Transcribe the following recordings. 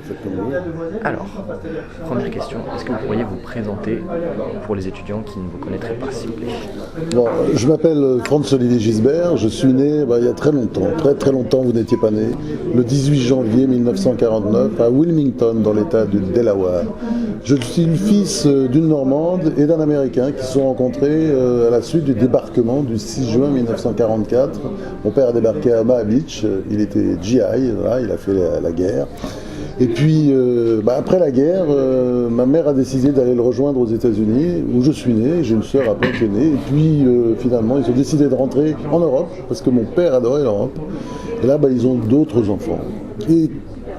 faites comme vous. Alors, première question, est-ce que vous pourriez vous présenter pour les étudiants qui ne vous connaîtraient pas, s'il vous plaît? Bon, je m'appelle Franz-Olivier Gisbert, je suis né il y a très longtemps, très longtemps, vous n'étiez pas né, le 18 janvier 1949 à Wilmington, dans l'état du Delaware. Je suis le fils d'une Normande et d'un Américain qui se sont rencontrés à la suite du débarquement du 6 juin 1944. Mon père a débarqué à Omaha Beach, il était GI, voilà, il a fait la guerre. Et puis, après la guerre, ma mère a décidé d'aller le rejoindre aux États-Unis, où je suis né. J'ai une sœur après qui est née. Et puis, finalement, ils ont décidé de rentrer en Europe, parce que mon père adorait l'Europe. Et là, ils ont d'autres enfants. Et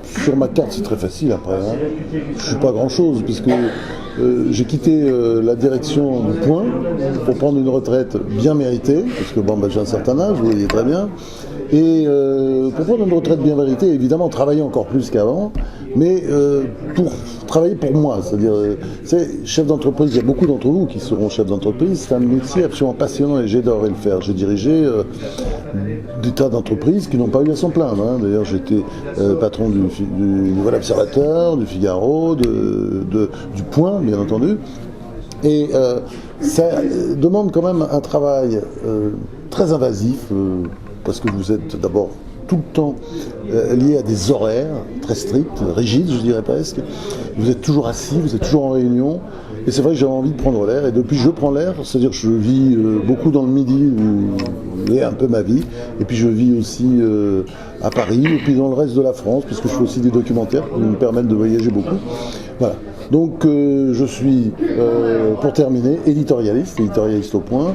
sur ma carte, c'est très facile après. Je ne suis pas grand-chose, puisque j'ai quitté la direction du Point pour prendre une retraite bien méritée, parce que j'ai un certain âge, vous voyez très bien. Et pour prendre une retraite bien méritée, évidemment travailler encore plus qu'avant, mais pour travailler pour moi, c'est-à-dire, chef d'entreprise, il y a beaucoup d'entre vous qui seront chefs d'entreprise, c'est un métier absolument passionnant et j'adorais le faire. J'ai dirigé des tas d'entreprises qui n'ont pas eu à s'en plaindre. D'ailleurs, j'étais patron du Nouvel Observateur, du Figaro, du Point, bien entendu. Et ça demande quand même un travail très invasif, parce que vous êtes d'abord tout le temps lié à des horaires très stricts, rigides, je dirais presque. Vous êtes toujours assis, vous êtes toujours en réunion. Et c'est vrai que j'avais envie de prendre l'air. Et depuis, je prends l'air, c'est-à-dire que je vis beaucoup dans le Midi, où est un peu ma vie. Et puis je vis aussi à Paris, et puis dans le reste de la France, parce que je fais aussi des documentaires qui me permettent de voyager beaucoup. Voilà. Donc je suis, pour terminer, éditorialiste au Point.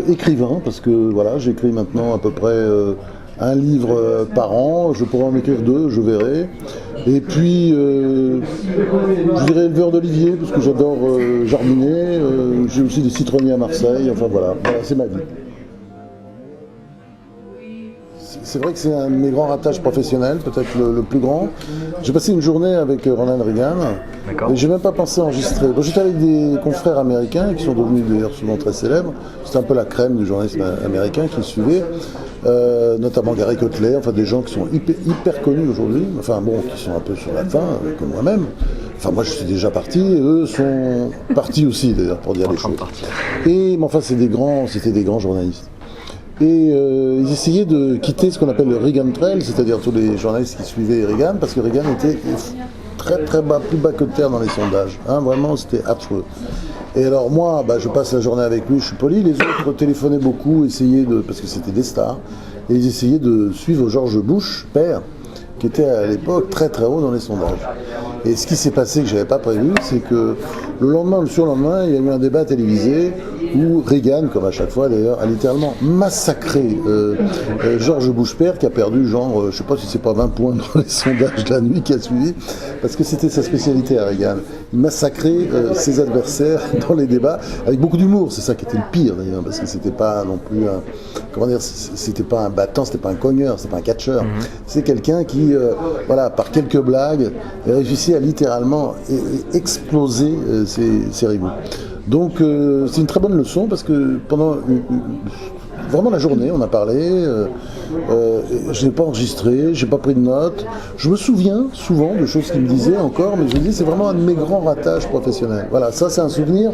Écrivain, parce que voilà, j'écris maintenant à peu près un livre par an, je pourrais en écrire 2, je verrai. Et puis, je dirais éleveur d'oliviers, parce que j'adore jardiner, j'ai aussi des citronniers à Marseille, enfin voilà c'est ma vie. C'est vrai que c'est un de mes grands ratages professionnels, peut-être le plus grand. J'ai passé une journée avec Ronald Reagan, et j'ai même pas pensé enregistrer. J'étais avec des confrères américains, qui sont devenus d'ailleurs souvent très célèbres. C'était un peu la crème du journalisme américain qui suivait, notamment Gary Cutler, enfin des gens qui sont hyper connus aujourd'hui, qui sont un peu sur la fin, comme moi-même. Enfin, moi je suis déjà parti, et eux sont partis aussi d'ailleurs, pour dire les choses. Mais enfin, c'était des grands journalistes. Et ils essayaient de quitter ce qu'on appelle le Reagan Trail, c'est-à-dire tous les journalistes qui suivaient Reagan, parce que Reagan était très très bas, plus bas que de terre dans les sondages. Vraiment, c'était affreux. Et alors moi, je passe la journée avec lui, je suis poli. Les autres téléphonaient beaucoup, parce que c'était des stars, et ils essayaient de suivre George Bush, père, qui était à l'époque très très haut dans les sondages. Et ce qui s'est passé que je n'avais pas prévu, c'est que le surlendemain, il y a eu un débat télévisé où Reagan, comme à chaque fois d'ailleurs, a littéralement massacré George Bush père, qui a perdu je ne sais pas si c'est pas 20 points dans les sondages de la nuit qui a suivi, parce que c'était sa spécialité à Reagan. Il massacrait ses adversaires dans les débats, avec beaucoup d'humour. C'est ça qui était le pire d'ailleurs, parce que c'était pas non plus c'était pas un battant, c'était pas un cogneur, c'était pas un catcheur. C'est quelqu'un qui, par quelques blagues, réussissait à littéralement exploser ses rivaux. Donc c'est une très bonne leçon, parce que pendant vraiment la journée, on a parlé, je n'ai pas enregistré, je n'ai pas pris de notes. Je me souviens souvent de choses qu'il me disait encore, mais je me dis c'est vraiment un de mes grands ratages professionnels. Voilà, ça c'est un souvenir,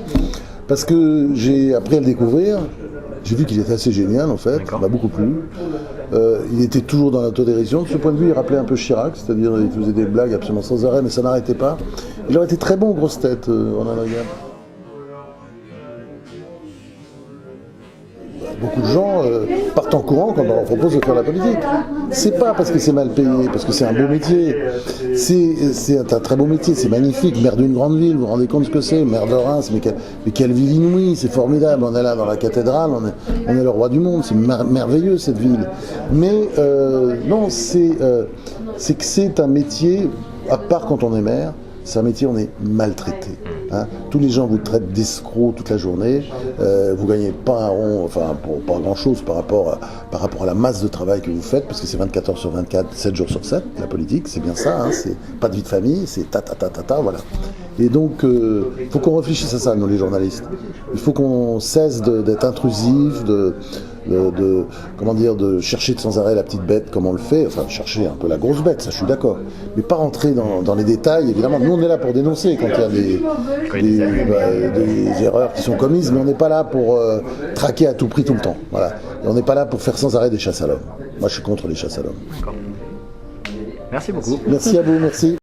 parce que j'ai appris à le découvrir. J'ai vu qu'il était assez génial en fait, ça m'a beaucoup plu. Il était toujours dans l'autodérision. De ce point de vue, il rappelait un peu Chirac, c'est-à-dire il faisait des blagues absolument sans arrêt, mais ça n'arrêtait pas. Il aurait été très bon aux grosses têtes, Ronald Reagan. Beaucoup de gens partent en courant quand on leur propose de faire la politique. C'est pas parce que c'est mal payé, parce que c'est un beau métier. C'est un très beau métier, c'est magnifique. Maire d'une grande ville, vous vous rendez compte ce que c'est? Maire de Reims, mais quelle ville inouïe, c'est formidable. On est là dans la cathédrale, on est le roi du monde, c'est merveilleux cette ville. Mais non, c'est que c'est un métier, à part quand on est maire, c'est un métier où on est maltraité. Tous les gens vous traitent d'escrocs toute la journée, vous gagnez pas un rond, pas grand chose par rapport à la masse de travail que vous faites, parce que c'est 24 heures sur 24, 7 jours sur 7, la politique, c'est bien ça, c'est pas de vie de famille, c'est voilà. Et donc, il faut qu'on réfléchisse à ça, nous les journalistes. Il faut qu'on cesse d'être intrusif, de chercher sans arrêt la petite bête comme on le fait, enfin chercher un peu la grosse bête, ça je suis d'accord, mais pas rentrer dans les détails. Évidemment, nous on est là pour dénoncer quand il y a des erreurs qui sont commises, mais on n'est pas là pour traquer à tout prix tout le temps. Voilà. Et on n'est pas là pour faire sans arrêt des chasses à l'homme. Moi je suis contre les chasses à l'homme. D'accord. Merci beaucoup. Merci à vous, merci.